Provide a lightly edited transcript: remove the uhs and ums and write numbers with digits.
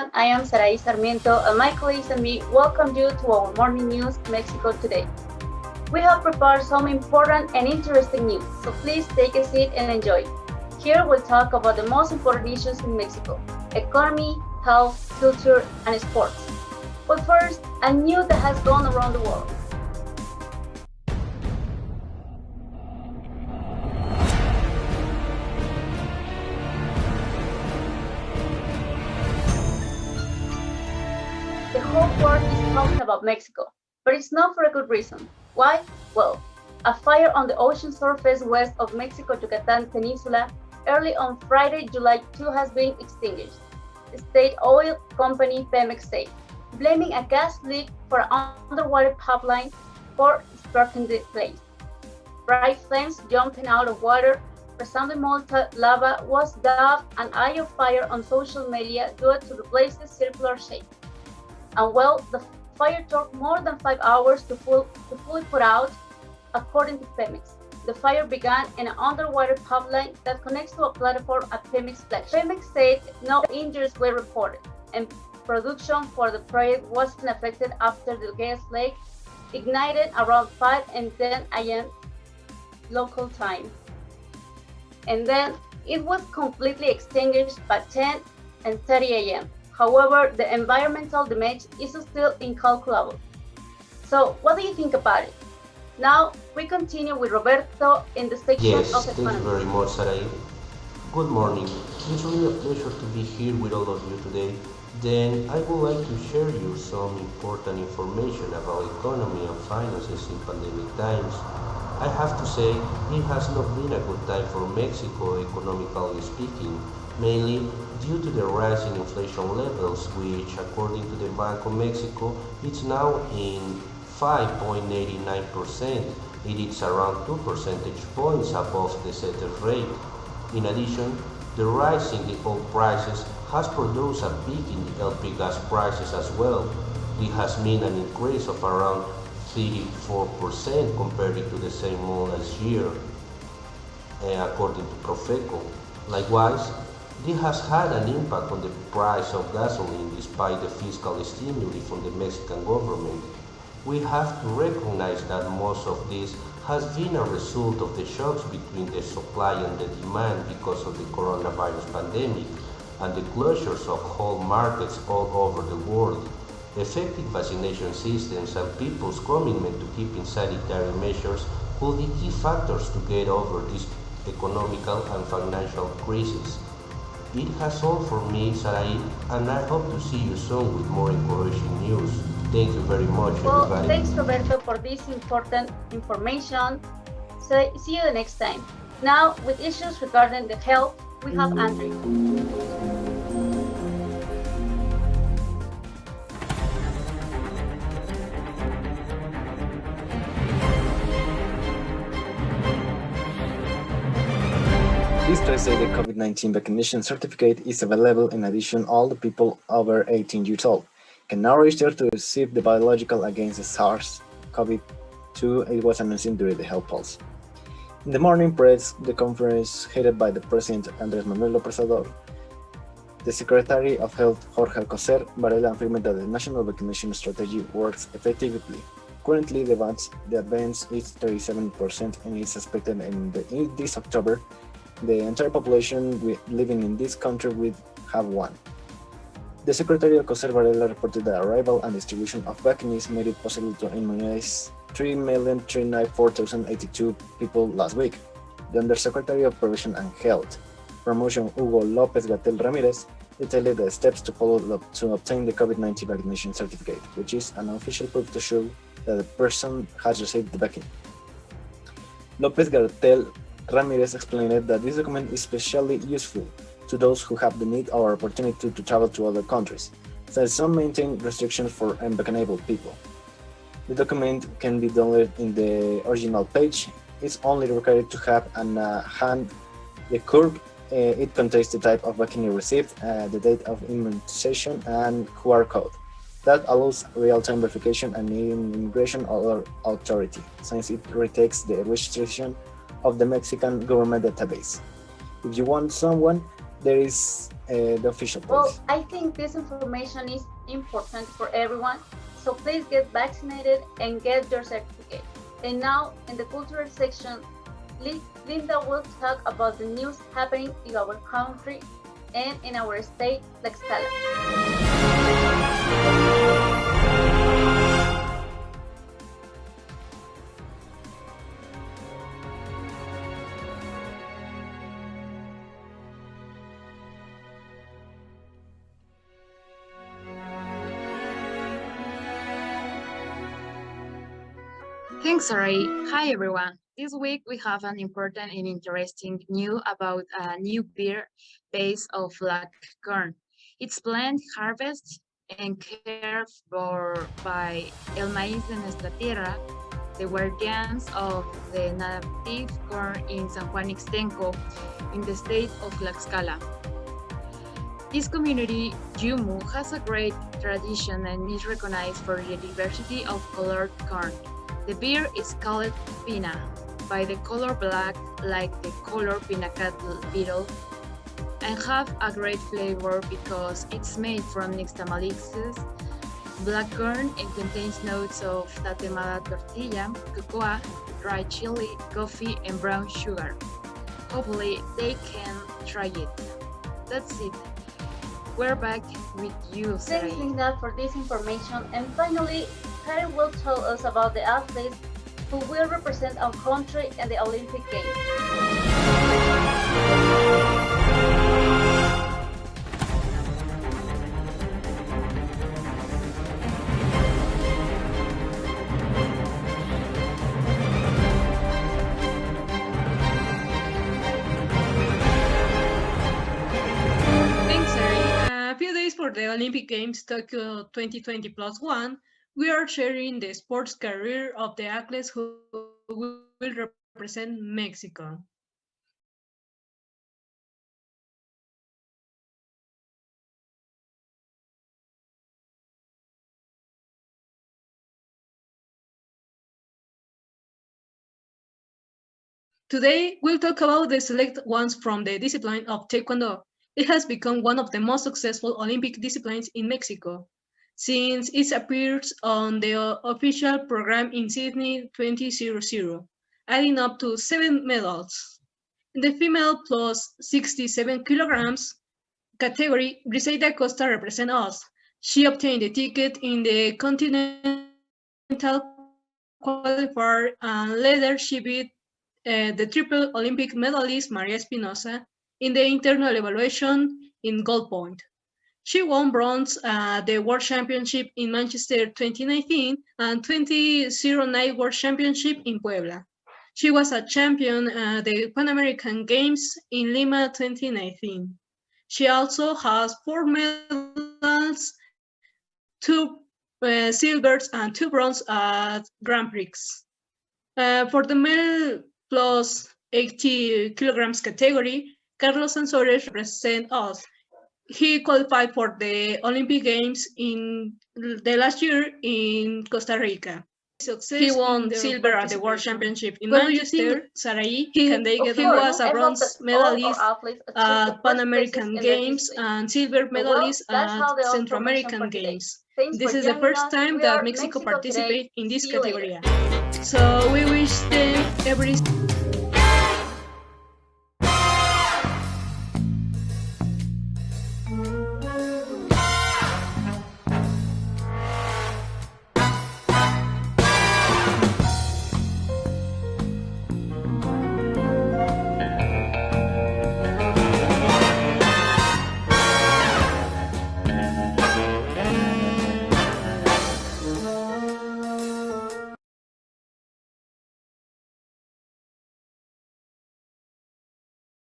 everyone. I am Sarai Sarmiento, and my colleagues and me welcome you to our morning news Mexico today. We have prepared some important and interesting news, so please take a seat and enjoy. Here we'll talk about the most important issues in Mexico: economy, health, culture, and sports. But first, a news that has gone around the world. The whole world is talking about Mexico, but it's not for a good reason. Why? Well, a fire on the ocean surface west of Mexico Yucatan Peninsula early on Friday, July 2 has been extinguished. State oil company Pemex said, blaming a gas leak for an underwater pipeline for striking the place. Bright flames jumping out of water, resounding molten lava was dubbed an eye of fire on social media due to the blaze's circular shape. And well, the fire took more than 5 hours to fully put out, according to Pemex. The fire began in an underwater pipeline that connects to a platform at Pemex flagship. Pemex said no injuries were reported, and production for the project wasn't affected after the gas leak ignited around 5 and 10 a.m. local time. And then it was completely extinguished by 10 and 30 a.m. However, the environmental damage is still incalculable. So, what do you think about it? Now, we continue with Roberto in the section Yes, of thank you economy. very much, Sarai. Good morning. It's really a pleasure to be here with all of you today. Then I would like to share you some important information about economy and finances in pandemic times. I have to say, it has not been a good time for Mexico economically speaking, mainly due to the rise in inflation levels, which according to the Bank of Mexico, it's now in 5.89%. It is around 2 percentage points above the set rate. In addition, the rise in the oil prices has produced a peak in the LP gas prices as well. It has meant an increase of around 34% compared to the same month last year, according to Profeco. Likewise, this has had an impact on the price of gasoline despite the fiscal stimuli from the Mexican government. We have to recognize that most of this has been a result of the shocks between the supply and the demand because of the coronavirus pandemic and the closures of whole markets all over the world. Effective vaccination systems and people's commitment to keeping sanitary measures will be key factors to get over this economical and financial crisis. It has all for me, Sarai, and I hope to see you soon with more encouraging news. Thank you very much, Well, everybody. thanks Roberto for this important information. So, see you the next time. Now, with issues regarding the health, we have Andrew. This Thursday, the COVID-19 vaccination certificate is available. In addition, all the people over 18 years old can now register to receive the biological against the SARS-CoV-2. It was announced during the Health Pulse. In the morning press the conference headed by the President Andrés Manuel López Obrador, the Secretary of Health Jorge Alcocer Varela affirmed that the national vaccination strategy works effectively. Currently, the advance is 37% and is expected in this October. The entire population living in this country will have one. The Secretary Alcocer Varela reported the arrival and distribution of vaccines made it possible to immunize 3,394,082 people last week. The Undersecretary of Prevention and Health Promotion, Hugo López-Gatell Ramírez, detailed the steps to follow to obtain the COVID-19 vaccination certificate, which is an official proof to show that the person has received the vaccine. López-Gatell Ramirez explained that this document is especially useful to those who have the need or opportunity to travel to other countries, since some maintain restrictions for unvaccinated people. The document can be downloaded in the original page. It's only required to have an hand the curve. It contains the type of vaccine received, the date of immunization, and QR code. That allows real-time verification and immigration or authority, since it retakes the registration of the Mexican government database. If you want someone there is the official Well, policy. I think this information is important for everyone, so please get vaccinated and get your certificate. And now, in the cultural section, Linda will talk about the news happening in our country and in our state, Tlaxcala. Thanks, Sarai. Hi, everyone. This week we have an important and interesting news about a new beer based of black corn. It's blend, harvested, and cared for by El Maíz de Nuestra Tierra, the guardians of the native corn in San Juan Ixtenco, in the state of Tlaxcala. This community, Yumu, has a great tradition and is recognized for the diversity of colored corn. The beer is called pina, by the color black like the color pinacatl beetle, and have a great flavor because it's made from nixtamalizes, black corn, and contains notes of tatemada tortilla, cocoa, dried chili, coffee, and brown sugar. Hopefully they can try it. That's it. We're back with you, Sarai. Thanks, Linda, for this information. And finally, Karen will tell us about the athletes who will represent our country in the Olympic Games. Thanks, Sari. A few days for the Olympic Games Tokyo 2020 plus one, we are sharing the sports career of the athletes who will represent Mexico. Today, we'll talk about the select ones from the discipline of Taekwondo. It has become one of the most successful Olympic disciplines in Mexico, since it appears on the official program in Sydney 2000, adding up to 7 medals. In the female plus 67 kilograms category, Briseida Costa represents us. She obtained a ticket in the Continental Qualifier, and later she beat the triple Olympic medalist Maria Espinosa in the internal evaluation in gold point. She won bronze at the World Championship in Manchester 2019 and 2009 World Championship in Puebla. She was a champion at the Pan American Games in Lima 2019. She also has 4 medals, 2 silvers and 2 bronze at Grand Prix. For the male plus 80 kilograms category, Carlos Sansores represents us. He qualified for the Olympic Games in the last year in Costa Rica. He won silver at the World Championship in Manchester. Sarai, he was a bronze medalist at Pan American Games and silver medalist at Central American Games. This is the first time that Mexico participates in this category. So we wish them every